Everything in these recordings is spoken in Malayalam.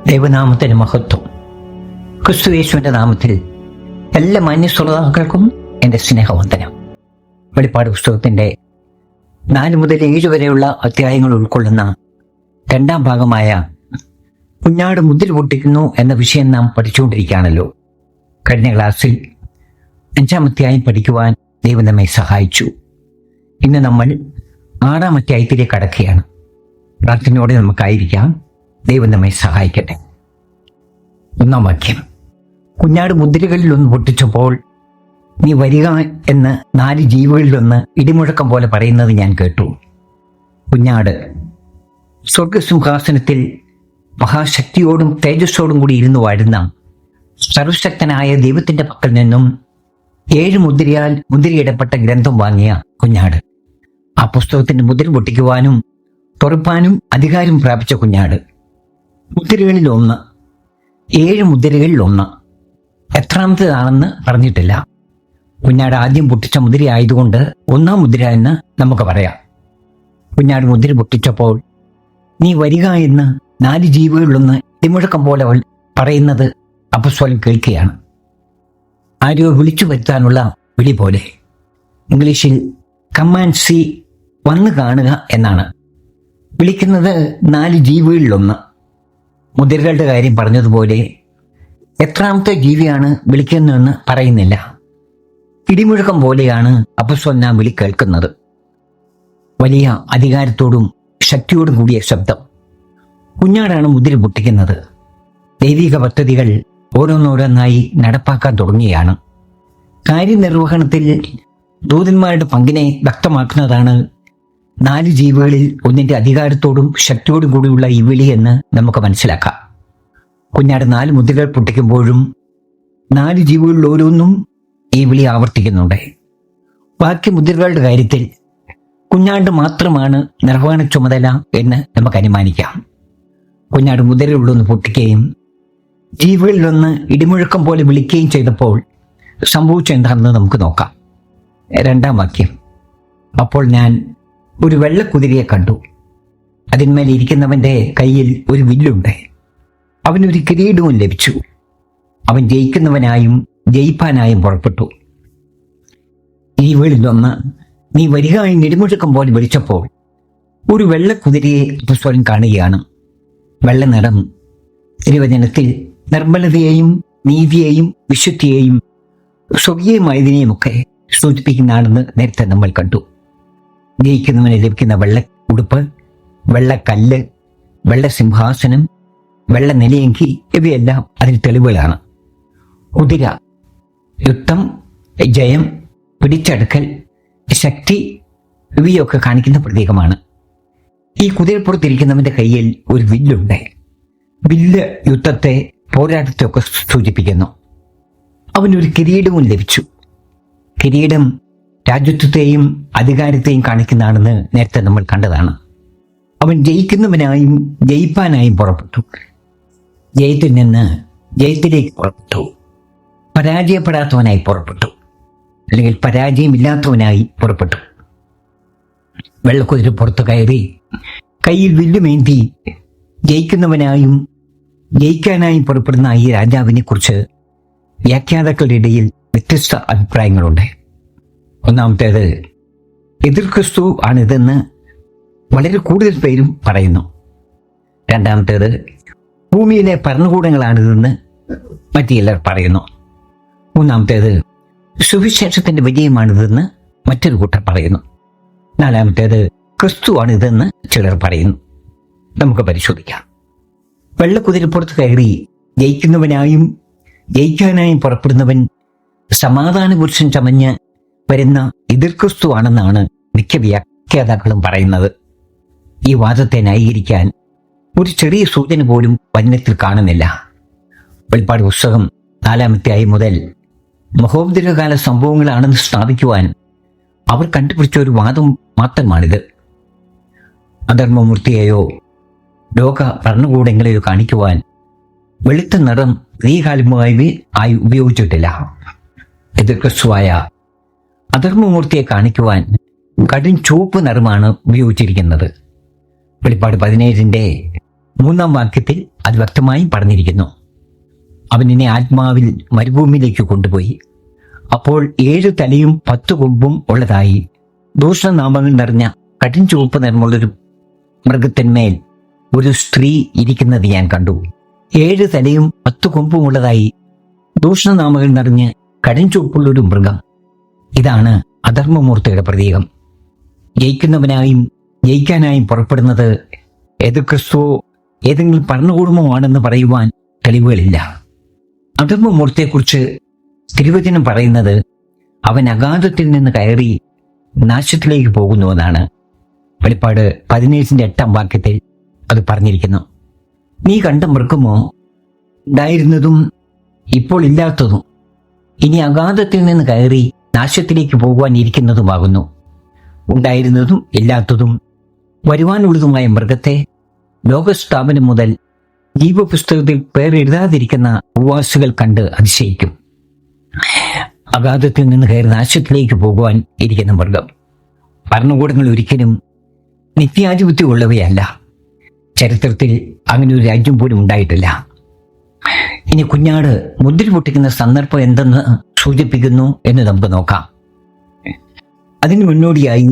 ദൈവനാമത്തിന് മഹത്വം. ക്രിസ്തു യേശുവിന്റെ നാമത്തിൽ എല്ലാ മാന്യ ശ്രോതാക്കൾക്കും എൻ്റെ സ്നേഹവന്ദനം. വെളിപ്പാട് പുസ്തകത്തിന്റെ 4 മുതൽ 7 വരെയുള്ള അധ്യായങ്ങൾ ഉൾക്കൊള്ളുന്ന 2ാം ഭാഗമായ കുഞ്ഞാട് മുദ്ര പൊട്ടിക്കുന്നു എന്ന വിഷയം നാം പഠിച്ചുകൊണ്ടിരിക്കുകയാണല്ലോ. കഴിഞ്ഞ ക്ലാസ്സിൽ 5ാം അധ്യായം പഠിക്കുവാൻ ദൈവം നമ്മെ സഹായിച്ചു. ഇന്ന് നമ്മൾ 6ാം അധ്യായത്തിലേക്ക് കടക്കുകയാണ്. പ്രാർത്ഥനയോടെ നമുക്കായിരിക്കാം. ദൈവം നമ്മെ സഹായിക്കട്ടെ. 1ാം വാക്യം. കുഞ്ഞാട് മുദ്രകളിലൊന്ന് പൊട്ടിച്ചപ്പോൾ നീ വരിക എന്ന് 4 ജീവികളിലൊന്ന് ഇടിമുഴക്കം പോലെ പറയുന്നത് ഞാൻ കേട്ടു. കുഞ്ഞാട് സ്വർഗസിംഹാസനത്തിൽ മഹാശക്തിയോടും തേജസ്സോടും കൂടി ഇരുന്നു വാഴുന്ന സർവശക്തനായ ദൈവത്തിന്റെ പക്കൽ നിന്നും 7 മുദ്രയാൽ മുദ്രയിടപ്പെട്ട ഗ്രന്ഥം വാങ്ങിയ കുഞ്ഞാട്, ആ പുസ്തകത്തിന്റെ മുദ്ര പൊട്ടിക്കുവാനും തുറപ്പാനും അധികാരം പ്രാപിച്ച കുഞ്ഞാട്. മുദ്രകളിൽ 1, 7 മുദ്രകളിൽ 1. എത്രാമത്തേതാണെന്ന് പറഞ്ഞിട്ടില്ല. കുഞ്ഞാട് ആദ്യം പൊട്ടിച്ച മുദ്ര ആയതുകൊണ്ട് 1ാം മുദ്ര എന്ന് നമുക്ക് പറയാം. കുഞ്ഞാട് മുദ്ര പൊട്ടിച്ചപ്പോൾ നീ വരിക എന്ന് 4 ജീവികളിലൊന്ന് ഇടിമുഴക്കം പോലെ പറയുന്നത് അപ്പസ്തലൻ കേൾക്കുകയാണ്. ആരെയോ വിളിച്ചു വരുത്താനുള്ള വിളി പോലെ. ഇംഗ്ലീഷിൽ കം ആൻഡ് സീ, വന്ന് കാണുക എന്നാണ്. വിളിക്കുന്നത് 4 ജീവികളിലൊന്ന്. മുദ്രകളുടെ കാര്യം പറഞ്ഞതുപോലെ എത്രാമത്തെ ജീവിയാണ് വിളിക്കുന്നതെന്ന് പറയുന്നില്ല. ഇടിമുഴക്കം പോലെയാണ് അപ്പസ്തലൻ ആ വിളി കേൾക്കുന്നത്. വലിയ അധികാരത്തോടും ശക്തിയോടും കൂടിയ ശബ്ദം. കുഞ്ഞാടാണ് മുദ്ര പൊട്ടിക്കുന്നത്. ദൈവിക പദ്ധതികൾ ഓരോന്നോരോന്നായി നടപ്പാക്കാൻ തുടങ്ങുകയാണ്. കാര്യനിർവഹണത്തിൽ ദൂതന്മാരുടെ പങ്കിനെ വ്യക്തമാക്കുന്നതാണ് 4 ജീവികളിൽ ഒന്നിന്റെ അധികാരത്തോടും ശക്തിയോടും കൂടിയുള്ള ഈ വിളി എന്ന് നമുക്ക് മനസ്സിലാക്കാം. കുഞ്ഞാട് 4 മുദ്രകൾ പൊട്ടിക്കുമ്പോഴും 4 ജീവികളിൽ ഓരോന്നും ഈ വിളി ആവർത്തിക്കുന്നുണ്ട്. ബാക്കി മുദ്രകളുടെ കാര്യത്തിൽ കുഞ്ഞാട് മാത്രമാണ് നിർവഹണ ചുമതല എന്ന് നമുക്ക് അനുമാനിക്കാം. കുഞ്ഞാട് മുദ്രകളിലൊന്ന് പൊട്ടിക്കുകയും ജീവികളിലൊന്ന് ഇടിമുഴക്കം പോലെ വിളിക്കുകയും ചെയ്തപ്പോൾ സംഭവിച്ചെന്താണെന്ന് നമുക്ക് നോക്കാം. 2ാം വാക്യം. അപ്പോൾ ഞാൻ ഒരു വെള്ളക്കുതിരയെ കണ്ടു. അതിന്മേൽ ഇരിക്കുന്നവന്റെ കയ്യിൽ ഒരു വില്ലുണ്ട്. അവനൊരു കിരീടവും ലഭിച്ചു. അവൻ ജയിക്കുന്നവനായും ജയിപ്പാനായും പുറപ്പെട്ടു. ജീവികളിലൊന്ന് നീ വരിക എന്ന് ഇടിമുഴക്കം പോലെ വിളിച്ചപ്പോൾ ഒരു വെള്ളക്കുതിരയെ അപ്പസ്തലൻ കാണുകയാണ്. വെള്ള നിറം തിരുവചനത്തിൽ നിർമ്മലതയെയും നീതിയെയും വിശുദ്ധിയെയും സ്വകീയമായതിനെയുമൊക്കെ സൂചിപ്പിക്കുന്നതാണെന്ന് നേരത്തെ നമ്മൾ കണ്ടു. ജയിക്കുന്നവന് ലഭിക്കുന്ന വെള്ള ഉടുപ്പ്, വെള്ളക്കല്ല്, വെള്ള സിംഹാസനം, വെള്ള നിലയെങ്കി ഇവയെല്ലാം അതിന് തെളിവുകളാണ്. കുതിര യുദ്ധം, ജയം, പിടിച്ചെടുക്കൽ, ശക്തി ഇവയൊക്കെ കാണിക്കുന്ന പ്രതീകമാണ്. ഈ കുതിരപ്പുറത്തിരിക്കുന്നവന്റെ കയ്യിൽ ഒരു വില്ലുണ്ട്. വില്ല് യുദ്ധത്തെ, പോരാട്ടത്തെ ഒക്കെ സൂചിപ്പിക്കുന്നു. അവനൊരു കിരീടവും ലഭിച്ചു. കിരീടം രാജ്യത്വത്തെയും അധികാരത്തെയും കാണിക്കുന്നതാണെന്ന് നേരത്തെ നമ്മൾ കണ്ടതാണ്. അവൻ ജയിക്കുന്നവനായും ജയിപ്പാനായും പുറപ്പെട്ടു. ജയത്തിൽ നിന്ന് ജയത്തിലേക്ക് പുറപ്പെട്ടു. പരാജയപ്പെടാത്തവനായി പുറപ്പെട്ടു, അല്ലെങ്കിൽ പരാജയമില്ലാത്തവനായി പുറപ്പെട്ടു. വെള്ളക്കുതിര പുറത്തു കയറി കയ്യിൽ വില്ലുമേന്തി ജയിക്കുന്നവനായും ജയിക്കാനായും പുറപ്പെടുന്ന ഈ രാജാവിനെ കുറിച്ച് വ്യാഖ്യാതാക്കളുടെ ഇടയിൽ വ്യത്യസ്ത അഭിപ്രായങ്ങളുണ്ട്. ഒന്നാമത്തേത് എതിർ ക്രിസ്തു ആണിതെന്ന് വളരെ കൂടുതൽ പേരും പറയുന്നു. 2ാമത്തേത് ഭൂമിയിലെ ഭരണകൂടങ്ങളാണിതെന്ന് മറ്റു ചിലർ പറയുന്നു. 3ാമത്തേത് സുവിശേഷത്തിന്റെ വിജയമാണിതെന്ന് മറ്റൊരു കൂട്ടർ പറയുന്നു. 4ാമത്തേത് ക്രിസ്തു ആണിതെന്ന് ചിലർ പറയുന്നു. നമുക്ക് പരിശോധിക്കാം. വെള്ളക്കുതിരപ്പുറത്ത് കയറി ജയിക്കുന്നവനായും ജയിക്കാനായും പുറപ്പെടുന്നവൻ സമാധാന പുരുഷൻ ചമഞ്ഞ് വരുന്ന എതിർ ക്രിസ്തു ആണെന്നാണ് മിക്ക വ്യാഖ്യാതാക്കളും പറയുന്നത്. ഈ വാദത്തെ ന്യായീകരിക്കാൻ ഒരു ചെറിയ സൂചന പോലും വചനത്തിൽ കാണുന്നില്ല. വെളിപ്പാട് പുസ്തകം 4ാം അധ്യായം മുതൽ മഹോപദ്രവകാല സംഭവങ്ങളാണെന്ന് സ്ഥാപിക്കുവാൻ അവർ കണ്ടുപിടിച്ച ഒരു വാദം മാത്രമാണിത്. അധർമ്മമൂർത്തിയെയോ ലോക ഭരണകൂടങ്ങളെയോ കാണിക്കുവാൻ വെളുത്ത നിറം ആയി ഉപയോഗിച്ചിട്ടില്ല. എതിർ ക്രിസ്തുവായ അധർമ്മമൂർത്തിയെ കാണിക്കുവാൻ കടും ചുവപ്പ് നിറമാണ് ഉപയോഗിച്ചിരിക്കുന്നത്. വെളിപ്പാട് 17 3-ാം വാക്യത്തിൽ അത് വ്യക്തമായി പറഞ്ഞിരിക്കുന്നു. അവൻ എന്നെ ആത്മാവിൽ മരുഭൂമിയിലേക്ക് കൊണ്ടുപോയി. അപ്പോൾ 7 തലയും 10 കൊമ്പും ഉള്ളതായി ദൂഷണനാമങ്ങൾ നിറഞ്ഞ കടും ചുവപ്പ് നിറമുള്ളൊരു മൃഗത്തിന്മേൽ ഒരു സ്ത്രീ ഇരിക്കുന്നത് ഞാൻ കണ്ടു. 7 തലയും 10 കൊമ്പും ഉള്ളതായി ദൂഷണനാമങ്ങൾ നിറഞ്ഞ് കടും ചുവപ്പുള്ളൊരു മൃഗം. ഇതാണ് അധർമ്മമൂർത്തിയുടെ പ്രതീകം. ജയിക്കുന്നവനായും ജയിക്കാനായും പുറപ്പെടുന്നത് ഏത് ക്രിസ്തുവോ ഏതെങ്കിലും ഭരണകൂടമോ ആണെന്ന് പറയുവാൻ തെളിവുകളില്ല. അധർമ്മമൂർത്തിയെക്കുറിച്ച് തിരുവചനം പറയുന്നത് അവൻ അഗാധത്തിൽ നിന്ന് കയറി നാശത്തിലേക്ക് പോകുന്നുവെന്നാണ്. വെളിപ്പാട് 17:8 അത് പറഞ്ഞിരിക്കുന്നു. നീ കണ്ട മൃഗമോ ഉണ്ടായിരുന്നതും ഇപ്പോൾ ഇല്ലാത്തതും ഇനി അഗാധത്തിൽ നിന്ന് കയറി നാശത്തിലേക്ക് പോകുവാൻ ഇരിക്കുന്നതുമാകുന്നു. ഉണ്ടായിരുന്നതും ഇല്ലാത്തതും വരുവാനുള്ളതുമായ മൃഗത്തെ ലോകസ്ഥാപനം മുതൽ ജീവപുസ്തകത്തിൽ പേരെഴുതാതിരിക്കുന്ന ഉപവാസികൾ കണ്ട് അതിശയിക്കും. അഗാധത്തിൽ നിന്ന് കയറി നാശത്തിലേക്ക് പോകുവാൻ ഇരിക്കുന്ന മൃഗം. ഭരണകൂടങ്ങൾ ഒരിക്കലും നിത്യാധിപത്യമുള്ളവയല്ല. ചരിത്രത്തിൽ അങ്ങനെ ഒരു രാജ്യം പോലും ഉണ്ടായിട്ടില്ല. ഇനി കുഞ്ഞാട് മുദ്ര പൊട്ടിക്കുന്ന സന്ദർഭം എന്തെന്ന് സൂചിപ്പിക്കുന്നു എന്ന് നമുക്ക് നോക്കാം. അതിന് മുന്നോടിയായി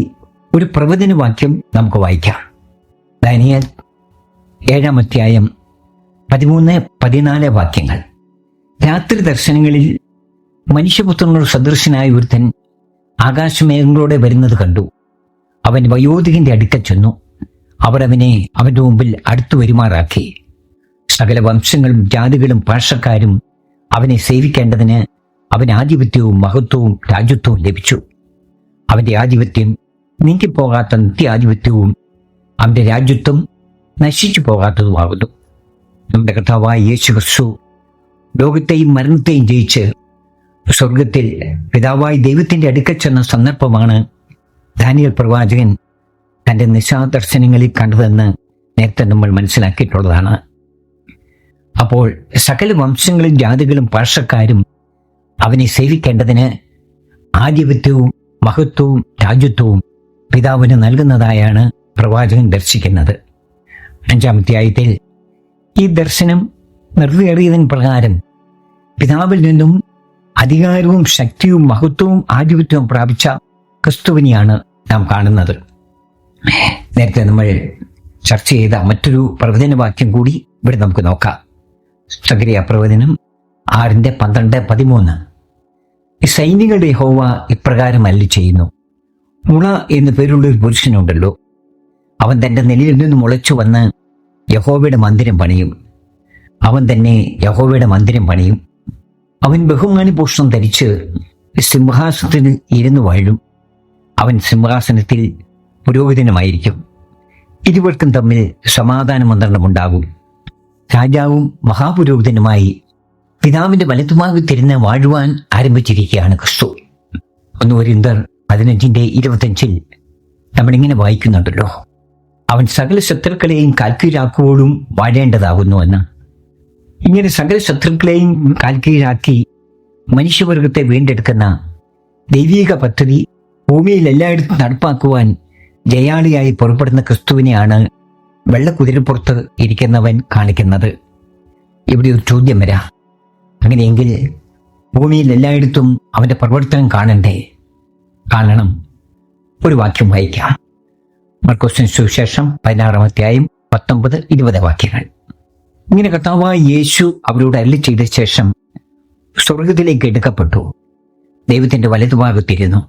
ഒരു പ്രവചന വാക്യം നമുക്ക് വായിക്കാം. ദാനിയേൽ 7-ാം അധ്യായം 13-14 വാക്യങ്ങൾ. രാത്രി ദർശനങ്ങളിൽ മനുഷ്യപുത്രനോട് സദൃശനായ ഒരുത്തൻ ആകാശമേഘങ്ങളോടെ വരുന്നത് കണ്ടു. അവൻ വയോധികന്റെ അടുക്കൽ ചെന്നു. അവർ അവനെ അവന്റെ മുമ്പിൽ അടുത്തു വരുമാറാക്കി. സകല വംശങ്ങളും ജാതികളും ഭാഷക്കാരും അവനെ സേവിക്കേണ്ടതിന് അവന് ആധിപത്യവും മഹത്വവും രാജ്യത്വവും ലഭിച്ചു. അവന്റെ ആധിപത്യം നീങ്ങിപ്പോകാത്ത നിത്യാധിപത്യവും അവന്റെ രാജ്യത്വം നശിച്ചു പോകാത്തതുമാകുന്നു. നമ്മുടെ കർത്താവായ യേശു ക്രിസ്തു ലോകത്തെയും മരണത്തെയും ജയിച്ച് സ്വർഗത്തിൽ പിതാവായ ദൈവത്തിന്റെ അടുക്കൽ ചെന്ന സന്ദർഭമാണ് ദാനിയേൽ പ്രവാചകൻ തന്റെ നിശാദർശനങ്ങളിൽ കണ്ടതെന്ന് നേരത്തെ നമ്മൾ മനസ്സിലാക്കിയിട്ടുള്ളതാണ്. അപ്പോൾ സകല വംശങ്ങളും ജാതികളും ഭാഷക്കാരും അവനെ സേവിക്കേണ്ടതിന് ആധിപത്യവും മഹത്വവും രാജ്യത്വവും പിതാവിന് നൽകുന്നതായാണ് പ്രവാചകൻ ദർശിക്കുന്നത്. 5-ാം അധ്യായത്തിൽ ഈ ദർശനം നിറവേറിയതിന് പ്രകാരം പിതാവിൽ നിന്നും അധികാരവും ശക്തിയും മഹത്വവും ആധിപത്യവും പ്രാപിച്ച ക്രിസ്തുവിനെയാണ് നാം കാണുന്നത്. നേരത്തെ നമ്മൾ ചർച്ച ചെയ്ത മറ്റൊരു പ്രവചനവാക്യം കൂടി ഇവിടെ നമുക്ക് നോക്കാം. സഖറിയ പ്രവചനം 6:12-13. ഈ സൈനികളുടെ യഹോവ ഇപ്രകാരം അരുളി ചെയ്യുന്നു. മുള എന്നു പേരുള്ള ഒരു പുരുഷനുണ്ടല്ലോ, അവൻ തന്റെ നിലയിൽ നിന്ന് മുളച്ചു വന്ന് യഹോവയുടെ മന്ദിരം പണിയും. അവൻ തന്നെ യഹോവയുടെ മന്ദിരം പണിയും. അവൻ ബഹുമാനഭൂഷണം ധരിച്ച് സിംഹാസനത്തിൽ ഇരുന്നു വാഴും. അവൻ സിംഹാസനത്തിൽ പുരോഹിതനുമായിരിക്കും. ഇരുവർക്കും തമ്മിൽ സമാധാന മന്ത്രണമുണ്ടാകും. രാജാവും മഹാപുരോഹിതനുമായി പിതാവിന്റെ വലതുഭാഗത്തിരുന്ന് വാഴുവാൻ ആരംഭിച്ചിരിക്കുകയാണ് ക്രിസ്തു. 1 കൊരിന്ത്യർ 15:25 നമ്മളിങ്ങനെ വായിക്കുന്നുണ്ടല്ലോ, അവൻ സകല ശത്രുക്കളെയും കാൽക്കീഴാക്കുവോളും വാഴേണ്ടതാകുന്നു എന്ന്. ഇങ്ങനെ സകല ശത്രുക്കളെയും കാൽക്കീഴാക്കി മനുഷ്യവർഗത്തെ വീണ്ടെടുക്കുന്ന ദൈവിക പദ്ധതി ഭൂമിയിൽ എല്ലായിടത്തും നടപ്പാക്കുവാൻ ജയാളിയായി പുറപ്പെടുന്ന ക്രിസ്തുവിനെയാണ് വെള്ളക്കുതിരപ്പുറത്ത് ഇരിക്കുന്നവൻ കാണിക്കുന്നത്. ഇവിടെ ഒരു ചോദ്യം വരാം. അങ്ങനെയെങ്കിൽ ഭൂമിയിൽ എല്ലായിടത്തും അവന്റെ പ്രവർത്തനം കാണണ്ടേ? കാണണം. ഒരു വാക്യം വായിക്കാം. മർക്കോസിന്റെ സുവിശേഷം 16-ാം അധ്യായം 19-20 വാക്യങ്ങൾ. ഇങ്ങനെ കർത്താവായ യേശു അവരോട് അരുളി ചെയ്ത ശേഷം സ്വർഗത്തിലേക്ക് എടുക്കപ്പെട്ടു, ദൈവത്തിന്റെ വലതുഭാഗത്തിരുന്നു.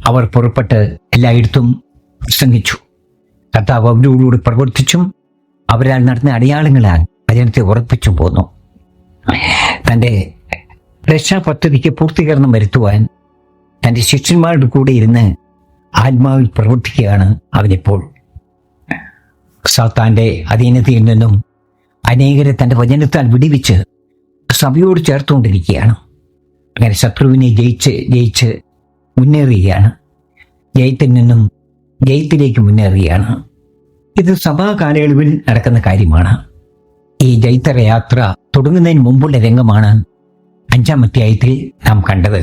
അവർ പുറപ്പെട്ട് എല്ലായിടത്തും പ്രസംഗിച്ചു. കർത്താവ് അവരോടുകൂടി പ്രവർത്തിച്ചും അവരാൽ നടന്ന അടയാളങ്ങളാൽ വചനത്തെ ഉറപ്പിച്ചും പോന്നു. തൻ്റെ രക്ഷാപദ്ധതിക്ക് പൂർത്തീകരണം വരുത്തുവാൻ തൻ്റെ ശിഷ്യന്മാരുടെ കൂടെ ഇരുന്ന് ആത്മാവിൽ പ്രവർത്തിക്കുകയാണ് അവനിപ്പോൾ. സാത്താന്റെ അധീനതയിൽ നിന്നും അനേകരെ തൻ്റെ വചനത്താൽ വിടിവിച്ച് സഭയോട് ചേർത്തുകൊണ്ടിരിക്കുകയാണ്. അങ്ങനെ ശത്രുവിനെ ജയിച്ച് മുന്നേറുകയാണ്. ജയത്തിൽ നിന്നും ജയത്തിലേക്ക് മുന്നേറുകയാണ്. ഇത് സഭാ കാലയളവിൽ നടക്കുന്ന കാര്യമാണ്. ഈ ജൈത്തര യാത്ര തുടങ്ങുന്നതിന് മുമ്പുള്ള രംഗമാണ് 5-ാം അധ്യായത്തിൽ നാം കണ്ടത്.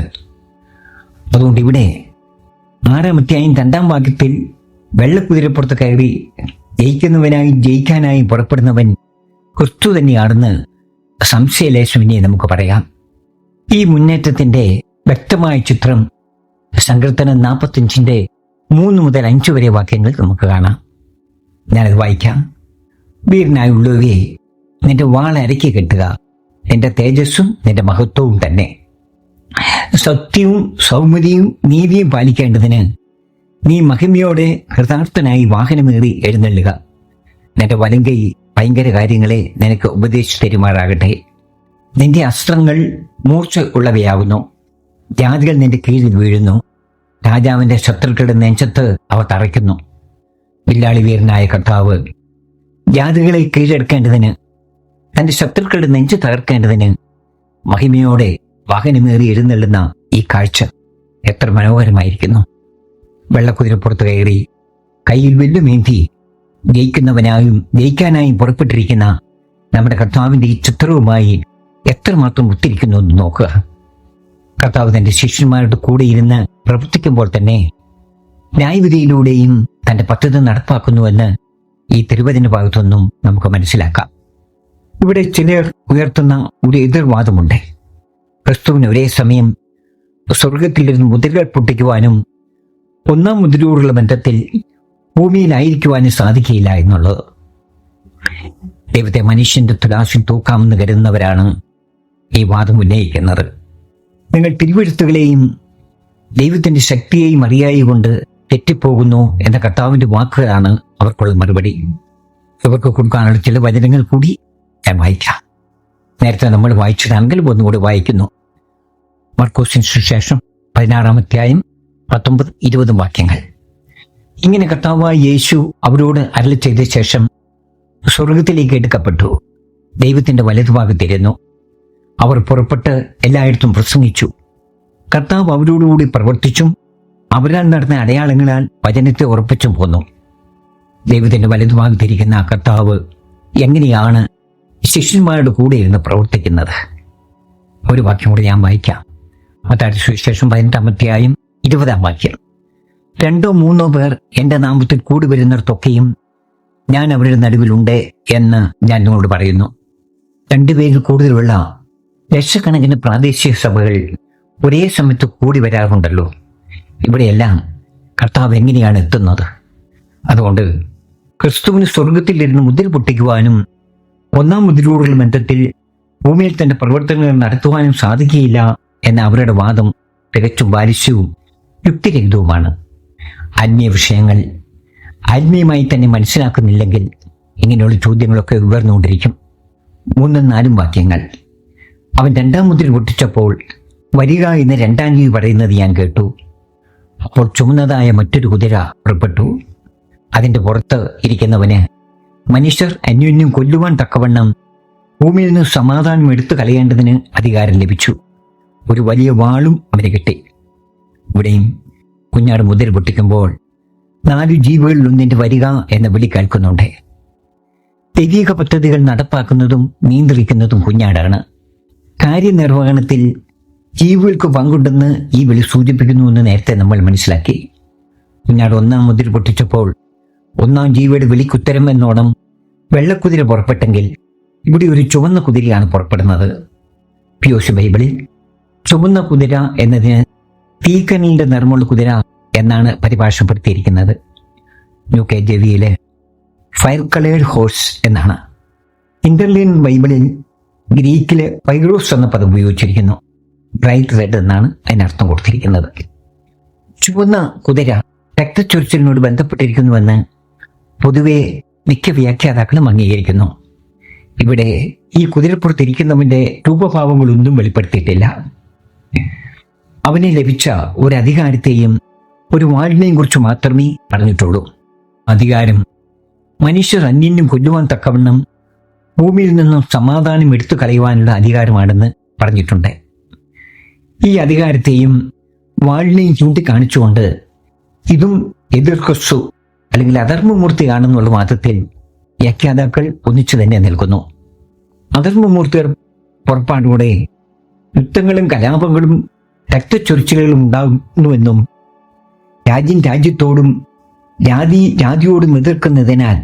അതുകൊണ്ട് ഇവിടെ 6-ാം അധ്യായം 2-ാം വാക്യത്തിൽ വെള്ളക്കുതിരപ്പുറത്ത് കയറി ജയിക്കുന്നവനായി ജയിക്കാനായി പുറപ്പെടുന്നവൻ ക്രിസ്തു തന്നെയാണെന്ന് സംശയലേശമിനെ നമുക്ക് പറയാം. ഈ മുന്നേറ്റത്തിന്റെ വ്യക്തമായ ചിത്രം സങ്കീർത്തനം 45 3 മുതൽ 5 വരെ വാക്യങ്ങൾ നമുക്ക് കാണാം. ഞാനത് വായിക്കാം. വീരനായുള്ളവയെ, നിന്റെ വാൾ അരക്കി കെട്ടുക, നിന്റെ തേജസ്സും നിന്റെ മഹത്വവും തന്നെ. സത്യവും സൗമ്യതയും നീതിയും പാലിക്കേണ്ടതിന് നീ മഹിമയോടെ കൃതാർത്ഥനായി വാഹനമേറി എഴുന്നള്ളുക. നിന്റെ വലങ്കൈ ഭയങ്കര കാര്യങ്ങളെ നിനക്ക് ഉപദേശിച്ചു തരുമാറാകട്ടെ. നിന്റെ അസ്ത്രങ്ങൾ മൂർച്ച ഉള്ളവയാകുന്നു. ജാതികൾ നിന്റെ കീഴിൽ വീഴുന്നു. രാജാവിന്റെ ശത്രുക്കളുടെ നെഞ്ചത്ത് അവ തറയ്ക്കുന്നു. വില്ലാളി വീരനായ കർത്താവ് ജാതികളെ കീഴടക്കേണ്ടതിന്, തന്റെ ശത്രുക്കളുടെ നെഞ്ച് തകർക്കേണ്ടതിന് മഹിമയോടെ വാഹനമേറി എഴുന്നള്ളുന്ന ഈ കാഴ്ച എത്ര മനോഹരമായിരിക്കുന്നു. വെള്ളക്കുതിരപ്പുറത്ത് കയറി കയ്യിൽ വെല്ലുമേന്തി ജയിക്കാനായും പുറപ്പെട്ടിരിക്കുന്ന നമ്മുടെ കർത്താവിന്റെ ഈ ചിത്രവുമായി എത്രമാത്രം ഒത്തിരിക്കുന്നു എന്ന് നോക്കുക. കർത്താവ് തന്റെ ശിഷ്യന്മാരുടെ കൂടെ ഇരുന്ന് പ്രവർത്തിക്കുമ്പോൾ തന്നെ ന്യായവിധിയിലൂടെയും തന്റെ പദ്ധതി നടപ്പാക്കുന്നുവെന്ന് ഈ തിരുവചന ഭാഗത്തൊന്നും നമുക്ക് മനസ്സിലാക്കാം. ഇവിടെ ചിലർ ഉയർത്തുന്ന ഒരു എതിർവാദമുണ്ട്. ക്രിസ്തുവിന് ഒരേ സമയം സ്വർഗത്തിലിരുന്ന് മുദ്രകൾ പൊട്ടിക്കുവാനും 1-ാം മുദ്രയോടുള്ള ബന്ധത്തിൽ ഭൂമിയിലായിരിക്കുവാനും സാധിക്കില്ല എന്നുള്ളത്. ദൈവത്തെ മനുഷ്യന്റെ തുലാസിൽ തൂക്കാമെന്ന് കരുതുന്നവരാണ് ഈ വാദം ഉന്നയിക്കുന്നത്. നിങ്ങൾ തിരുവെഴുത്തുകളെയും ദൈവത്തിന്റെ ശക്തിയെയും അറിയായികൊണ്ട് തെറ്റിപ്പോകുന്നു എന്ന കർത്താവിന്റെ വാക്കുകളാണ് അവർക്കുള്ള മറുപടി. ഇവർക്ക് കൊടുക്കാനുള്ള ചില വചനങ്ങൾ കൂടി ഞാൻ വായിക്കാം. നേരത്തെ നമ്മൾ വായിച്ചതാണെങ്കിൽ ഒന്നുകൂടി വായിക്കുന്നു. മർക്കോസിന് സുവിശേഷം 16-ാം അധ്യായം 19-20 വാക്യങ്ങൾ. ഇങ്ങനെ കർത്താവായ യേശു അവരോട് അരുളി ചെയ്ത ശേഷം സ്വർഗത്തിലേക്ക് എടുക്കപ്പെട്ടു, ദൈവത്തിന്റെ വലതുഭാഗത്തിരുന്നു. അവർ പുറപ്പെട്ട് എല്ലായിടത്തും പ്രസംഗിച്ചു. കർത്താവ് അവരോടുകൂടി പ്രവർത്തിച്ചും അവരാൽ നടന്ന അടയാളങ്ങളാൽ വചനത്തെ ഉറപ്പിച്ചും പോന്നു. ദൈവത്തിന്റെ വലതുഭാഗത്തിരിക്കുന്ന കർത്താവ് എങ്ങനെയാണ് ശിഷ്യന്മാരുടെ കൂടെ ഇരുന്ന് പ്രവർത്തിക്കുന്നത്? ഒരു വാക്യം കൂടി ഞാൻ വായിക്കാം. മത്തായിയുടെ സുവിശേഷം 18-ാം അധ്യായം 20-ാം വാക്യം. 2-3 പേർ എന്റെ നാമത്തിൽ കൂടി വരുന്നിടത്തൊക്കെയും ഞാൻ അവരുടെ നടുവിലുണ്ട് എന്ന് ഞാൻ നിങ്ങളോട് പറയുന്നു. 2 പേരിൽ കൂടുതലുള്ള ലക്ഷക്കണക്കിന് പ്രാദേശിക സഭകൾ ഒരേ സമയത്ത് കൂടി വരാറുണ്ടല്ലോ. ഇവിടെയെല്ലാം കർത്താവ് എങ്ങനെയാണ് എത്തുന്നത്? അതുകൊണ്ട് ക്രിസ്തുവിന് സ്വർഗത്തിലിരുന്ന് മുദ്ര പൊട്ടിക്കുവാനും 1-ാം മുദ്രയോടുള്ള ബന്ധത്തിൽ ഭൂമിയിൽ തന്റെ പ്രവർത്തനങ്ങൾ നടത്തുവാനും സാധിക്കുകയില്ല എന്ന അവരുടെ വാദം തികച്ചും ബാലിശ്യവും യുക്തിരഹിതവുമാണ്. ആത്മീയ വിഷയങ്ങൾ ആത്മീയമായി തന്നെ മനസ്സിലാക്കുന്നില്ലെങ്കിൽ ഇങ്ങനെയുള്ള ചോദ്യങ്ങളൊക്കെ ഉയർന്നുകൊണ്ടിരിക്കും. 3-4 വാക്യങ്ങൾ. അവൻ 2-ാം മുദ്ര പൊട്ടിച്ചപ്പോൾ വരിക എന്ന് 2-ാം ജീവി പറയുന്നത് ഞാൻ കേട്ടു. അപ്പോൾ ചുമന്നതായ മറ്റൊരു കുതിര പുറപ്പെട്ടു. അതിന്റെ പുറത്ത് ഇരിക്കുന്നവന് മനുഷ്യർ അന്യോന്യം കൊല്ലുവാൻ തക്കവണ്ണം ഭൂമിയിൽ നിന്ന് സമാധാനം എടുത്തു കളയേണ്ടതിന് അധികാരം ലഭിച്ചു. ഒരു വലിയ വാളും അവന് കിട്ടി. ഇവിടെയും കുഞ്ഞാട് മുദ്ര പൊട്ടിക്കുമ്പോൾ 4 ജീവികളിൽ ഒന്നിന്റെ വരിക എന്ന വിളി കേൾക്കുന്നുണ്ട്. ദൈവിക പദ്ധതികൾ നടപ്പാക്കുന്നതും നിയന്ത്രിക്കുന്നതും കുഞ്ഞാടാണ്. കാര്യനിർവഹണത്തിൽ ജീവികൾക്ക് പങ്കുണ്ടെന്ന് ഈ വിളി സൂചിപ്പിക്കുന്നുവെന്ന് നേരത്തെ നമ്മൾ മനസ്സിലാക്കി. കുഞ്ഞാട് 1-ാം മുദ്ര പൊട്ടിച്ചപ്പോൾ 1-ാം ജീവിയുടെ വിളിക്കുത്തരം എന്നോണം വെള്ളക്കുതിര പുറപ്പെട്ടെങ്കിൽ ഇവിടെ ഒരു ചുവന്ന കുതിരയാണ് പുറപ്പെടുന്നത്. പിയോസ് ബൈബിളിൽ ചുവന്ന കുതിര എന്നതിന് തീക്കനലിന്റെ നിറമുള്ള കുതിര എന്നാണ് പരിഭാഷപ്പെടുത്തിയിരിക്കുന്നത്. New KJV fire coloured horse എന്നാണ്. ഇന്റർലീൻ ബൈബിളിൽ ഗ്രീക്കിലെ പൈഗ്രോസ് എന്ന പദം ഉപയോഗിച്ചിരിക്കുന്നു. ബ്രൈറ്റ് റെഡ് എന്നാണ് അതിനർത്ഥം കൊടുത്തിരിക്കുന്നത്. ചുവന്ന കുതിര രക്തച്ചൊരിച്ചിലിനോട് ബന്ധപ്പെട്ടിരിക്കുന്നുവെന്ന് പൊതുവെ മിക്ക വ്യാഖ്യാതാക്കളും അംഗീകരിക്കുന്നു. ഇവിടെ ഈ കുതിരപ്പുറത്തിരിക്കുന്നവന്റെ രൂപഭാവങ്ങളൊന്നും വെളിപ്പെടുത്തിയിട്ടില്ല. അവനെ ലഭിച്ച ഒരു അധികാരത്തെയും ഒരു വാളിനെയും കുറിച്ച് മാത്രമേ പറഞ്ഞിട്ടുള്ളൂ. അധികാരം മനുഷ്യർ അന്യനും കൊല്ലുവാൻ തക്കവണ്ണം ഭൂമിയിൽ നിന്നും സമാധാനം എടുത്തു കളയുവാനുള്ള അധികാരമാണെന്ന് പറഞ്ഞിട്ടുണ്ട്. ഈ അധികാരത്തെയും വാളിനെയും ചൂണ്ടിക്കാണിച്ചുകൊണ്ട് ഇതും എതിർക്കസ്സു അല്ലെങ്കിൽ അധർമ്മമൂർത്തിയാണെന്നുള്ള വാദത്തിൽ വ്യാഖ്യാതാക്കൾ ഒന്നിച്ചു തന്നെ നിൽക്കുന്നു. അധർമ്മമൂർത്തിയർ പുറപ്പാടോടെ യുദ്ധങ്ങളും കലാപങ്ങളും രക്തച്ചൊരിച്ചിലുകളും ഉണ്ടാകുന്നുവെന്നും രാജ്യം രാജ്യത്തോടും ജാതിയോടും എതിർക്കുന്നതിനാൽ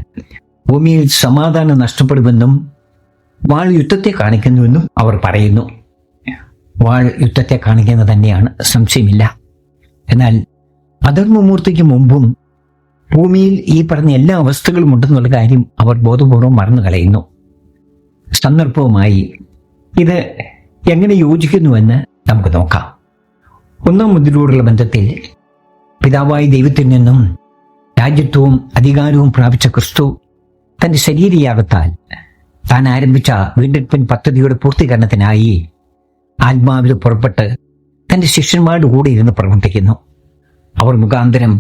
ഭൂമിയിൽ സമാധാനം നഷ്ടപ്പെടുമെന്നും വാൾ യുദ്ധത്തെ കാണിക്കുന്നുവെന്നും അവർ പറയുന്നു. വാൾ യുദ്ധത്തെ കാണിക്കുന്നത് തന്നെയാണ്, സംശയമില്ല. എന്നാൽ അധർമ്മമൂർത്തിക്ക് മുമ്പും ഭൂമിയിൽ ഈ പറഞ്ഞ എല്ലാ അവസ്ഥകളും ഉണ്ടെന്നുള്ള കാര്യം അവർ ബോധപൂർവം മറന്നു കളയുന്നു. സന്ദർഭവുമായി ഇത് എങ്ങനെ യോജിക്കുന്നുവെന്ന് നമുക്ക് നോക്കാം. ഒന്നാം മുദ്രയോടുള്ള ബന്ധത്തിൽ പിതാവായ ദൈവത്തിൽ നിന്നും രാജ്യത്വവും അധികാരവും പ്രാപിച്ച ക്രിസ്തു തന്റെ ശരീരയാകത്താൽ താൻ ആരംഭിച്ച വീണ്ടെടുപ്പിൻ പദ്ധതിയുടെ പൂർത്തീകരണത്തിനായി ആത്മാവിൽ പുറപ്പെട്ട് തന്റെ ശിഷ്യന്മാരുടെ കൂടെ ഇരുന്ന് പ്രവർത്തിക്കുന്നു. അവർ മുഖാന്തരം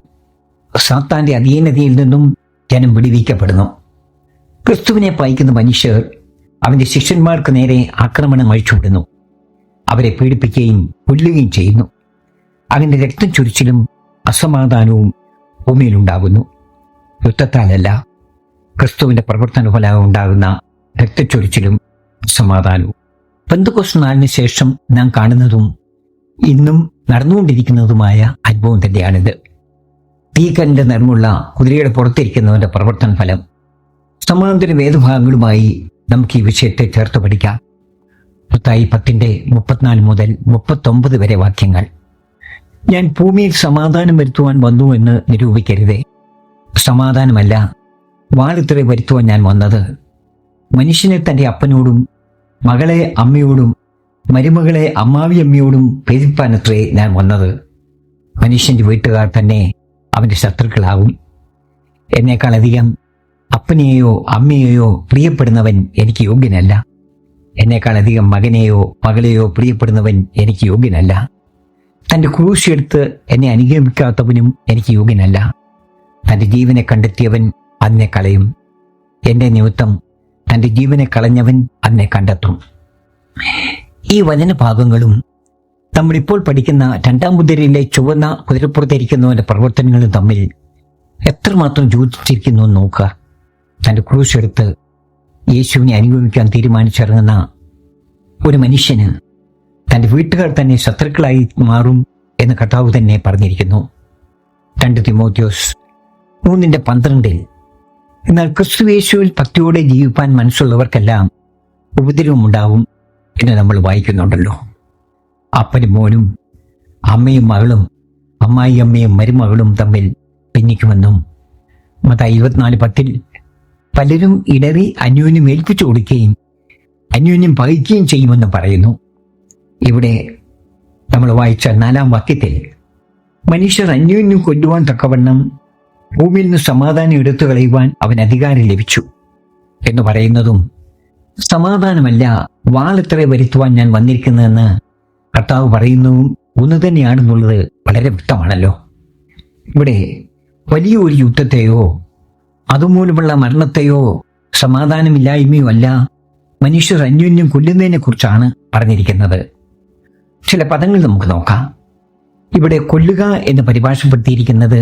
സാത്താന്റെ അധീനതയിൽ നിന്നും ജനം വിടുവിക്കപ്പെടുന്നു. ക്രിസ്തുവിനെ പായിക്കുന്ന മനുഷ്യർ അവന്റെ ശിഷ്യന്മാർക്ക് നേരെ ആക്രമണം അഴിച്ചുവിടുന്നു. അവരെ പീഡിപ്പിക്കുകയും കൊല്ലുകയും ചെയ്യുന്നു. അവന്റെ രക്തം ചൊരിച്ചിലും അസമാധാനവും ഭൂമിയിലുണ്ടാകുന്നു. യുദ്ധത്താലല്ല, ക്രിസ്തുവിന്റെ പ്രവർത്തന ഫലം ഉണ്ടാകുന്ന രക്തച്ചൊരിച്ചിലും അസമാധാനവും. പെന്തക്കോസ്ത് നാളിന് ശേഷം നാം കാണുന്നതും ഇന്നും നടന്നുകൊണ്ടിരിക്കുന്നതുമായ അനുഭവം തന്നെയാണിത്. തീക്കന്റെ നിറമുള്ള കുതിരയുടെ പുറത്തിരിക്കുന്നവന്റെ പ്രവർത്തന ഫലം. സമാന്തര വേദഭാഗങ്ങളുമായി നമുക്ക് ഈ വിഷയത്തെ ചേർത്ത് പഠിക്കാം. മത്തായി 10:34 മുതൽ 39 വരെ വാക്യങ്ങൾ. ഞാൻ ഭൂമിയിൽ സമാധാനം വരുത്തുവാൻ വന്നു എന്ന് നിരൂപിക്കരുതേ. സമാധാനമല്ല, വാളിത്രേ വരുത്തുവാൻ ഞാൻ വന്നത്. മനുഷ്യനെ തന്റെ അപ്പനോടും മകളെ അമ്മയോടും മരുമകളെ അമ്മാവിയമ്മയോടും പേരിപ്പാനത്രേ ഞാൻ വന്നത്. മനുഷ്യന്റെ വീട്ടുകാർ തന്നെ അവന്റെ ശത്രുക്കളാകും. എന്നേക്കാളധികം അപ്പനെയോ അമ്മയെയോ പ്രിയപ്പെടുന്നവൻ എനിക്ക് യോഗ്യനല്ല. എന്നേക്കാളധികം മകനെയോ മകളെയോ പ്രിയപ്പെടുന്നവൻ എനിക്ക് യോഗ്യനല്ല. തന്റെ ക്രൂശ് എടുത്ത് എന്നെ അനുഗമിക്കാത്തവനും എനിക്ക് യോഗ്യനല്ല. തന്റെ ജീവനെ കണ്ടെത്തിയവൻ അതിനെ കളയും. എന്റെ നിമിത്തം തന്റെ ജീവനെ കളഞ്ഞവൻ അതിനെ കണ്ടെത്തും. ഈ വചനഭാഗങ്ങളും നമ്മളിപ്പോൾ പഠിക്കുന്ന 2-ാം മുദ്രയിലെ ചുവന്ന കുതിരപ്പുറത്തിരിക്കുന്നവന്റെ പ്രവർത്തനങ്ങളും തമ്മിൽ എത്രമാത്രം യോജിച്ചിരിക്കുന്നു എന്ന് നോക്കുക. തന്റെ ക്രൂശ് എടുത്ത് യേശുവിനെ അനുഗമിക്കാൻ തീരുമാനിച്ചിറങ്ങുന്ന ഒരു മനുഷ്യന് തന്റെ വീട്ടുകാർ തന്നെ ശത്രുക്കളായി മാറും എന്ന് കർത്താവ് തന്നെ പറഞ്ഞിരിക്കുന്നു. 2 തിമോഥെയോസ് 3:12. എന്നാൽ ക്രിസ്തു യേശുവിൽ ഭക്തിയോടെ ജീവിപ്പാൻ മനസ്സുള്ളവർക്കെല്ലാം ഉപദ്രവമുണ്ടാവും എന്ന് നമ്മൾ വായിക്കുന്നുണ്ടല്ലോ. അപ്പനും മോനും അമ്മയും മകളും അമ്മായി അമ്മയും മരുമകളും തമ്മിൽ ഭിന്നിക്കുമെന്നും മത്തായി 24:10 പലരും ഇടറി അന്യോന്യം ഏൽപ്പിച്ചു കൊടുക്കുകയും അന്യോന്യം പകയ്ക്കുകയും ചെയ്യുമെന്ന് പറയുന്നു. ഇവിടെ നമ്മൾ വായിച്ച 4-ാം വാക്യത്തിൽ മനുഷ്യർ അന്യോന്യം കൊല്ലുവാൻ തക്കവണ്ണം ഭൂമിയിൽ നിന്ന് സമാധാനം എടുത്തു കളയുവാൻ അവൻ അധികാരം ലഭിച്ചു എന്ന് പറയുന്നതും സമാധാനമല്ല, വാളെത്ര വരുത്തുവാൻ ഞാൻ വന്നിരിക്കുന്നതെന്ന് കർത്താവ് പറയുന്നതും ഒന്ന് തന്നെയാണെന്നുള്ളത് വളരെ വ്യക്തമാണല്ലോ. ഇവിടെ വലിയ ഒരു യുദ്ധത്തെയോ അതുമൂലമുള്ള മരണത്തെയോ സമാധാനമില്ലായ്മയോ അല്ല, മനുഷ്യർ അന്യോന്യം കൊല്ലുന്നതിനെ കുറിച്ചാണ് പറഞ്ഞിരിക്കുന്നത്. ചില പദങ്ങൾ നമുക്ക് നോക്കാം. ഇവിടെ കൊല്ലുക എന്ന് പരിഭാഷപ്പെടുത്തിയിരിക്കുന്നത്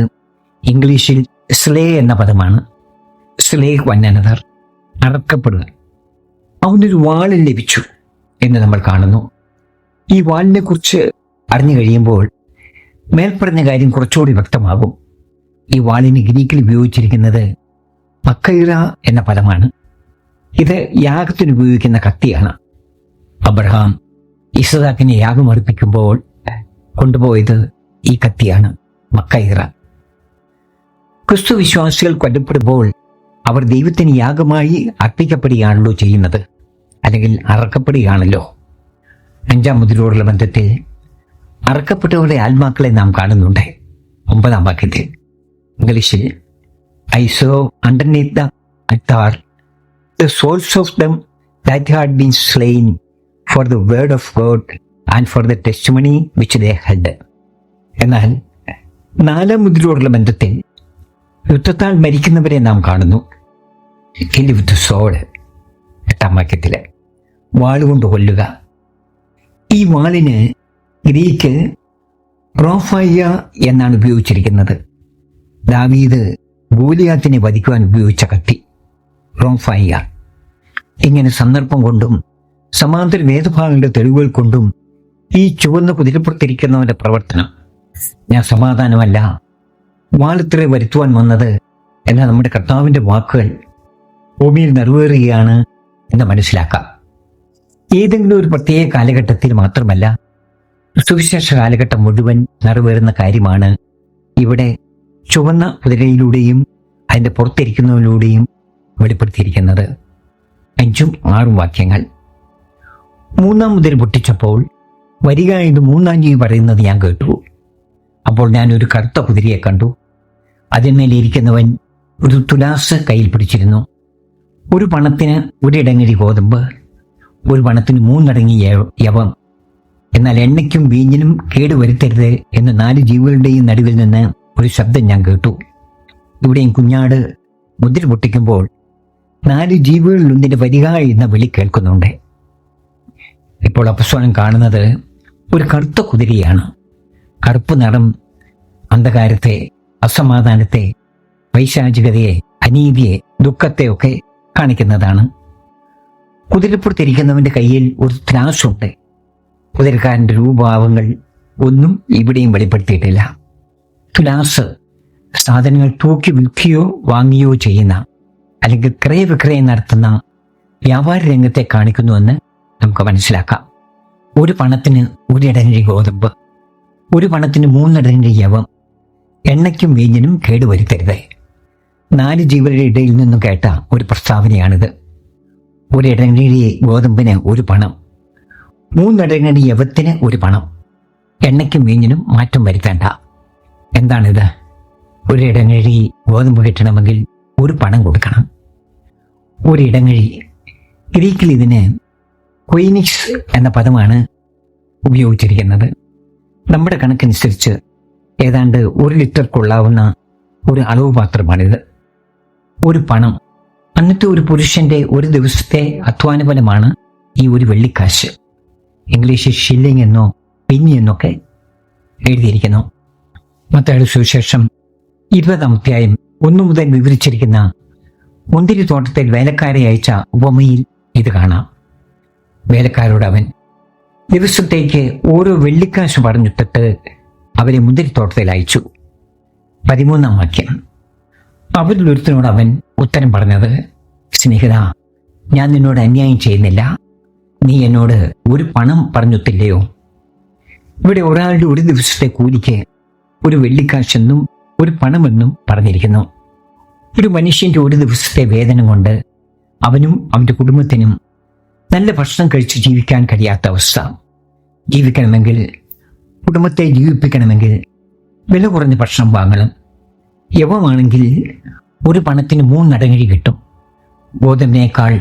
ഇംഗ്ലീഷിൽ സ്ലേ എന്ന പദമാണ്. സ്ലേ വൺ അനദർ, അറക്കപ്പെടുക. അവനൊരു വാളിൽ ലഭിച്ചു എന്ന് നമ്മൾ കാണുന്നു. ഈ വാളിനെ കുറിച്ച് അറിഞ്ഞു കഴിയുമ്പോൾ മേൽപ്പറഞ്ഞ കാര്യം കുറച്ചുകൂടി വ്യക്തമാകും. ഈ വാളിന് ഗ്രീക്കിൽ ഉപയോഗിച്ചിരിക്കുന്നത് മക്കൈറ എന്ന പദമാണ്. ഇത് യാഗത്തിന് ഉപയോഗിക്കുന്ന കത്തിയാണ്. അബ്രഹാം ഇസഹാക്കിനെ യാഗമർപ്പിക്കുമ്പോൾ കൊണ്ടുപോയത് ഈ കത്തിയാണ്, മക്കൈറ. ക്രിസ്തു വിശ്വാസികൾ കൊല്ലപ്പെടുമ്പോൾ അവർ ദൈവത്തിന് യാഗമായി അർപ്പിക്കപ്പെടുകയാണല്ലോ ചെയ്യുന്നത്, അല്ലെങ്കിൽ അറക്കപ്പെടുകയാണല്ലോ. 5-ാം മുദ്രയോടുള്ള ബന്ധത്തിൽ അറക്കപ്പെട്ടവരുടെ ആത്മാക്കളെ നാം കാണുന്നുണ്ട്. 9-ാം വാക്യത്തിൽ ഇംഗ്ലീഷിൽ I saw underneath the altar the souls of them that had been slain for the word of God and for the testimony which they held. എന്നാൽ 4-ാം മുദ്രയോടുള്ള ബന്ധത്തിൽ യുദ്ധത്താൽ മരിക്കുന്നവരെ നാം കാണുന്നു. Kill with the sword, 8-ാം വാക്യത്തില് വാളുകൊണ്ട് കൊല്ലുക. ഈ വാളിന് ഗ്രീക്ക് റോഫായ എന്നാണ് ഉപയോഗിച്ചിരിക്കുന്നത്. ദാവീദ് ഗോലിയാത്തിനെ വധിക്കുവാൻ ഉപയോഗിച്ച കത്തി റോഫായ. ഇങ്ങനെ സന്ദർഭം കൊണ്ടും സമാന്തര വേദഭാഗങ്ങളുടെ തെളിവുകൾ കൊണ്ടും ഈ ചുവന്ന കുതിരപ്പുറത്തിരിക്കുന്നവന്റെ പ്രവർത്തനം, ഞാൻ സമാധാനമല്ല വാളിത്രേ വരുത്തുവാൻ വന്നത് എന്ന നമ്മുടെ കർത്താവിന്റെ വാക്കുകൾ ഭൂമിയിൽ നിറവേറുകയാണ് എന്ന് മനസ്സിലാക്കാം. ഏതെങ്കിലും ഒരു പ്രത്യേക കാലഘട്ടത്തിൽ മാത്രമല്ല, സുവിശേഷ കാലഘട്ടം മുഴുവൻ നിറവേറുന്ന കാര്യമാണ് ഇവിടെ ചുവന്ന കുതിരയിലൂടെയും അതിൻ്റെ പുറത്തിരിക്കുന്നതിലൂടെയും വെളിപ്പെടുത്തിയിരിക്കുന്നത്. 5ഉം 6ഉം വാക്യങ്ങൾ. 3-ാം മുദ്ര പൊട്ടിച്ചപ്പോൾ വരിക എന്ന് 3-ാം ജീവി പറയുന്നത് ഞാൻ കേട്ടു. അപ്പോൾ ഞാൻ ഒരു കറുത്ത കുതിരയെ കണ്ടു. അതിന്മേലിരിക്കുന്നവൻ ഒരു തുലാസ് കയ്യിൽ പിടിച്ചിരുന്നു. ഒരു പണത്തിന് ഒരിടങ്ങഴി ഗോതമ്പ്, ഒരു പണത്തിന് 3 അടങ്ങി യവം. എന്നാൽ എണ്ണയ്ക്കും വീഞ്ഞിനും കേടുവരുത്തരുത് എന്ന് 4 ജീവികളുടെയും നടുവിൽ നിന്ന് ഒരു ശബ്ദം ഞാൻ കേട്ടു. ഇവിടെയും കുഞ്ഞാട് മുദ്ര പൊട്ടിക്കുമ്പോൾ 4 ജീവികളിൽ ഒന്നിന്റെ വരിക എന്ന വിളി കേൾക്കുന്നുണ്ട്. ഇപ്പോൾ അപ്പസ്തലൻ കാണുന്നത് ഒരു കറുത്ത കുതിരയാണ്. കറുപ്പ് നിറം അന്ധകാരത്തെ, അസമാധാനത്തെ, വൈശാചികതയെ, അനീതിയെ, ദുഃഖത്തെയൊക്കെ കാണിക്കുന്നതാണ്. കുതിരപ്പുറത്തിരിക്കുന്നവന്റെ കയ്യിൽ ഒരു ത്രാസുണ്ട്. കുതിരക്കാരന്റെ രൂപഭാവങ്ങൾ ഒന്നും ഇവിടെയും വെളിപ്പെടുത്തിയിട്ടില്ല. തുലാസ് സാധനങ്ങൾ തൂക്കി വിൽക്കുകയോ വാങ്ങുകയോ ചെയ്യുന്ന, അല്ലെങ്കിൽ ക്രയവിക്രയം നടത്തുന്ന വ്യാപാര രംഗത്തെ കാണിക്കുന്നുവെന്ന് നമുക്ക് മനസ്സിലാക്കാം. ഒരു പണത്തിന് 1 ഇടങ്ങഴി ഗോതമ്പ്, ഒരു പണത്തിന് 3 ഇടങ്ങഴി യവം, എണ്ണയ്ക്കും വീഞ്ഞിനും കേടുവരുത്തരുത്. 4 ജീവികളുടെ ഇടയിൽ നിന്നും കേട്ട ഒരു പ്രസ്താവനയാണിത്. 1 ഇടങ്ങഴി ഗോതമ്പിന് 1 പണം, 3 ഇടങ്ങഴി യവത്തിന് 1 പണം, എണ്ണയ്ക്കും വീഞ്ഞിനും മാറ്റം വരുത്തേണ്ട. എന്താണിത്? 1 ഇടങ്ങഴി ഗോതമ്പ് കിട്ടണമെങ്കിൽ 1 പണം കൊടുക്കണം. 1 ഇടങ്ങഴി, ഗ്രീക്കിൽ ഇതിന് കൊയിനിക്സ് എന്ന പദമാണ് ഉപയോഗിച്ചിരിക്കുന്നത്. നമ്മുടെ കണക്കനുസരിച്ച് ഏതാണ്ട് 1 ലിറ്റർ കൊള്ളാവുന്ന ഒരു അളവ് പാത്രമാണിത്. 1 പണം. അന്നത്തെ ഒരു പുരുഷന്റെ ഒരു ദിവസത്തെ അധ്വാനഫലമാണ് ഈ 1 വെള്ളിക്കാശ്. ഇംഗ്ലീഷിൽ ഷില്ലിംഗ് എന്നോ പിന്നി എന്നൊക്കെ എഴുതിയിരിക്കുന്നു. മത്തായിയുടെ സുവിശേഷം 20-ാം അധ്യായം 1 മുതൽ വിവരിച്ചിരിക്കുന്ന മുന്തിരിത്തോട്ടത്തിൽ വേലക്കാരെ അയച്ച ഉപമയിൽ ഇത് കാണാം. വേലക്കാരോട് അവൻ ദിവസത്തേക്ക് ഓരോ വെള്ളിക്കാശ് പറഞ്ഞിട്ടിട്ട് അവരെ മുന്തിരിത്തോട്ടത്തിൽ അയച്ചു. 13-ാം വാക്യം. അവരിലൊരുത്തനോട് അവൻ ഉത്തരം പറഞ്ഞത്, സ്നേഹിത, ഞാൻ നിന്നോട് അന്യായം ചെയ്യുന്നില്ല. നീ എന്നോട് 1 പണം പറഞ്ഞൊത്തില്ലയോ? ഇവിടെ ഒരാളുടെ ഒരു ദിവസത്തെ കൂലിക്ക് 1 വെള്ളിക്കാശെന്നും 1 പണമെന്നും പറഞ്ഞിരിക്കുന്നു. ഒരു മനുഷ്യന്റെ ഒരു ദിവസത്തെ വേതനം കൊണ്ട് അവനും അവന്റെ കുടുംബത്തിനും നല്ല ഭക്ഷണം കഴിച്ച് ജീവിക്കാൻ കഴിയാത്ത അവസ്ഥ. ജീവിക്കണമെങ്കിൽ, കുടുംബത്തെ ജീവിപ്പിക്കണമെങ്കിൽ വില കുറഞ്ഞ ഭക്ഷണം വാങ്ങണം. യവമാണെങ്കിൽ 1 പണത്തിന് 3 അടങ്ങഴി കിട്ടും. ഗോതമ്പിനേക്കാൾ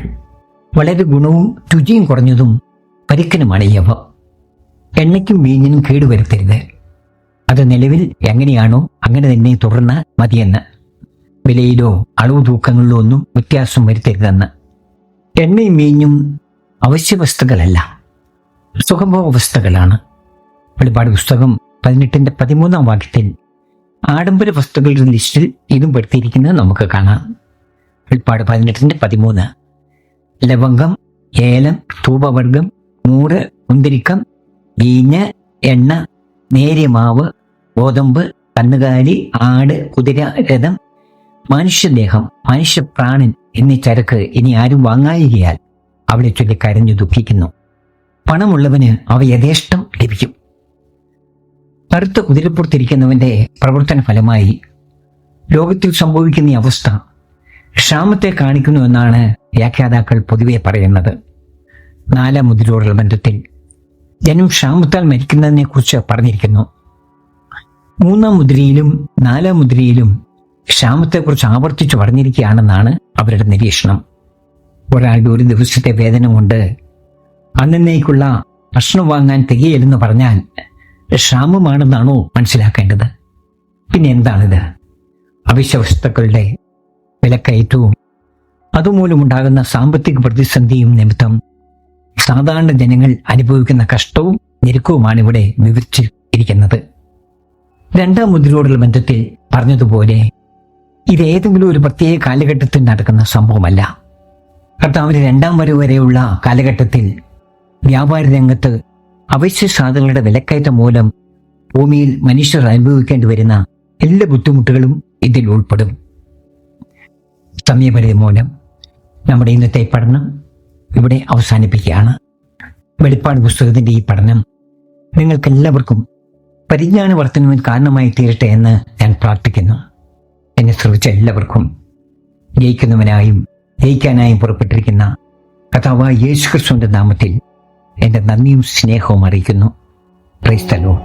വളരെ ഗുണവും രുചിയും കുറഞ്ഞതും പരിക്കനുമാണ് യവം. എണ്ണയ്ക്കും വീഞ്ഞിനും കേടുവരുത്തരുത്. അത് നിലവിൽ എങ്ങനെയാണോ അങ്ങനെ തന്നെ തുടർന്ന് മതിയെന്ന്. വിലയിലോ അളവ് തൂക്കങ്ങളിലോ ഒന്നും വ്യത്യാസം വരുത്തരുതെന്ന്. എണ്ണയും വീഞ്ഞും അവശ്യ വസ്തുക്കളല്ല, സുഖഭോഗ വസ്തുക്കളാണ്. വെളിപ്പാട് പുസ്തകം 18-ന്റെ 13-ാം വാക്യത്തിൽ ആഡംബര വസ്തുക്കളുടെ ലിസ്റ്റിൽ ഇതും പെടുത്തിയിരിക്കുന്നത് നമുക്ക് കാണാം. വെളിപ്പാട് 18-ന്റെ 13. ലവംഗം, ഏലം, ധൂപവർഗം, മൂറ്, മുന്തിരിക്കം, വീഞ്ഞ്, എണ്ണ, നേരിയ മാവ്, ഗോതമ്പ്, കന്നുകാലി, ആട്, കുതിര, രഥം, മനുഷ്യദേഹം, മനുഷ്യപ്രാണൻ എന്നീ ചരക്ക് ഇനി ആരും വാങ്ങായികയാൽ അവളെ ചൊല്ലി കരഞ്ഞു ദുഃഖിക്കുന്നു. പണമുള്ളവന് അവ യഥേഷ്ടം ലഭിക്കും. കറുത്ത കുതിരപ്പുറത്തിരിക്കുന്നവന്റെ പ്രവർത്തന ഫലമായി ലോകത്തിൽ സംഭവിക്കുന്ന ഈ അവസ്ഥ ക്ഷാമത്തെ കാണിക്കുന്നുവെന്നാണ് വ്യാഖ്യാതാക്കൾ പൊതുവെ പറയുന്നത്. 4-ാം മുദ്രയോടുള്ള ബന്ധത്തിൽ ജനം ക്ഷാമത്താൽ മരിക്കുന്നതിനെ കുറിച്ച് പറഞ്ഞിരിക്കുന്നു. 3-ാം മുദ്രയിലും 4-ാം മുദ്രയിലും ക്ഷാമത്തെക്കുറിച്ച് ആവർത്തിച്ചു പറഞ്ഞിരിക്കുകയാണെന്നാണ് അവരുടെ നിരീക്ഷണം. ഒരാളുടെ ഒരു ദിവസത്തെ വേതനം കൊണ്ട് അന്നേക്കുള്ള ഭക്ഷണം വാങ്ങാൻ തികയില്ലെന്ന് പറഞ്ഞാൽ ക്ഷാമമാണെന്നാണോ മനസ്സിലാക്കേണ്ടത്? പിന്നെ എന്താണിത്? അവശ്യ വസ്തുക്കളുടെ വിലക്കയറ്റവും അതുമൂലമുണ്ടാകുന്ന സാമ്പത്തിക പ്രതിസന്ധിയും നിമിത്തം സാധാരണ ജനങ്ങൾ അനുഭവിക്കുന്ന കഷ്ടവും ഞെരുക്കവുമാണ് ഇവിടെ വിവരിച്ചിരിക്കുന്നത്. 2-ാം മുദ്രയോടുള്ള ബന്ധത്തിൽ പറഞ്ഞതുപോലെ ഇത് ഏതെങ്കിലും ഒരു പ്രത്യേക കാലഘട്ടത്തിൽ നടക്കുന്ന സംഭവമല്ല. കർത്താവിന്റെ 2-ാം വരവ് വരെയുള്ള കാലഘട്ടത്തിൽ വ്യാപാര രംഗത്ത് അവശ്യ സാധനങ്ങളുടെ വിലക്കയറ്റം മൂലം ഭൂമിയിൽ മനുഷ്യർ അനുഭവിക്കേണ്ടി വരുന്ന എല്ലാ ബുദ്ധിമുട്ടുകളും ഇതിൽ ഉൾപ്പെടും. സമയപരിധി മൂലം നമ്മുടെ ഇന്നത്തെ പഠനം ഇവിടെ അവസാനിപ്പിക്കുകയാണ്. വെളിപ്പാട് പുസ്തകത്തിന്റെ ഈ പഠനം നിങ്ങൾക്കെല്ലാവർക്കും പരിജ്ഞാന വർധനവിന് കാരണമായി തീരട്ടെ എന്ന് ഞാൻ പ്രാർത്ഥിക്കുന്നു. എന്നെ ശ്രമിച്ച എല്ലാവർക്കും ജയിക്കുന്നവനായും ജയിക്കാനായും പുറപ്പെട്ടിരിക്കുന്ന കർത്താവായ യേശുക്രിസ്തുവിന്റെ നാമത്തിൽ എൻ്റെ നന്ദിയും സ്നേഹവും അറിയിക്കുന്നു. Praise the Lord.